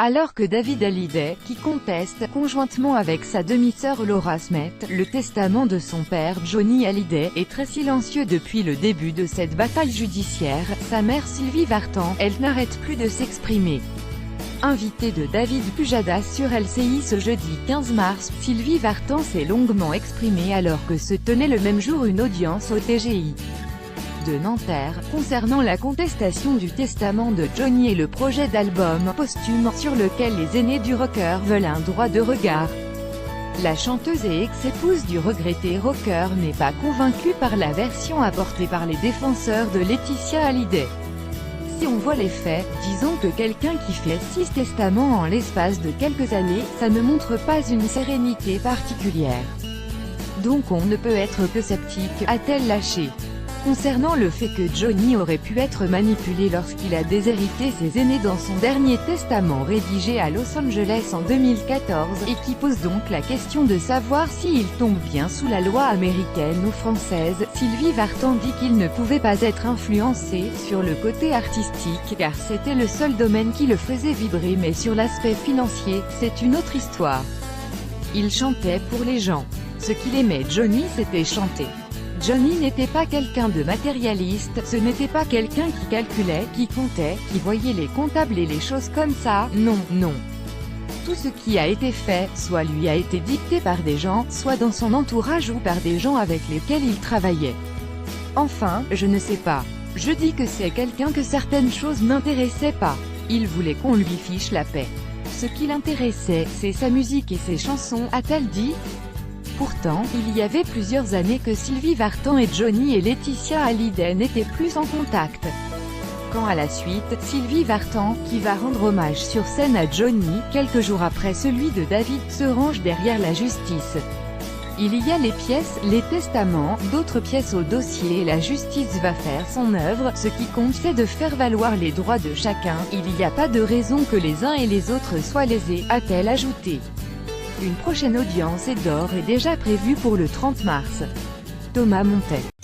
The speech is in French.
Alors que David Hallyday, qui conteste, conjointement avec sa demi-sœur Laura Smith, le testament de son père Johnny Hallyday, est très silencieux depuis le début de cette bataille judiciaire, sa mère Sylvie Vartan, elle n'arrête plus de s'exprimer. Invitée de David Pujadas sur LCI ce jeudi 15 mars, Sylvie Vartan s'est longuement exprimée alors que se tenait le même jour une audience au TGI de Nanterre, concernant la contestation du testament de Johnny et le projet d'album posthume, sur lequel les aînés du rocker veulent un droit de regard. La chanteuse et ex-épouse du regretté rocker n'est pas convaincue par la version apportée par les défenseurs de Laetitia Hallyday. Si on voit les faits, disons que quelqu'un qui fait 6 testaments en l'espace de quelques années, ça ne montre pas une sérénité particulière. Donc on ne peut être que sceptique, a-t-elle lâché. Concernant le fait que Johnny aurait pu être manipulé lorsqu'il a déshérité ses aînés dans son dernier testament rédigé à Los Angeles en 2014, et qui pose donc la question de savoir s'il tombe bien sous la loi américaine ou française, Sylvie Vartan dit qu'il ne pouvait pas être influencé sur le côté artistique, car c'était le seul domaine qui le faisait vibrer, mais sur l'aspect financier, c'est une autre histoire. Il chantait pour les gens. Ce qu'il aimait Johnny, c'était chanter. Johnny n'était pas quelqu'un de matérialiste, ce n'était pas quelqu'un qui calculait, qui comptait, qui voyait les comptables et les choses comme ça, non, non. Tout ce qui a été fait, soit lui a été dicté par des gens, soit dans son entourage ou par des gens avec lesquels il travaillait. Enfin, je ne sais pas. Je dis que c'est quelqu'un que certaines choses n'intéressaient pas. Il voulait qu'on lui fiche la paix. Ce qui l'intéressait, c'est sa musique et ses chansons, a-t-elle dit ? Pourtant, il y avait plusieurs années que Sylvie Vartan et Johnny et Laetitia Hallyday n'étaient plus en contact. Quand à la suite, Sylvie Vartan, qui va rendre hommage sur scène à Johnny, quelques jours après celui de David, se range derrière la justice. Il y a les pièces, les testaments, d'autres pièces au dossier et la justice va faire son œuvre, ce qui compte c'est de faire valoir les droits de chacun, il n'y a pas de raison que les uns et les autres soient lésés, a-t-elle ajouté. Une prochaine audience d'or est déjà prévue pour le 30 mars. Thomas Montet.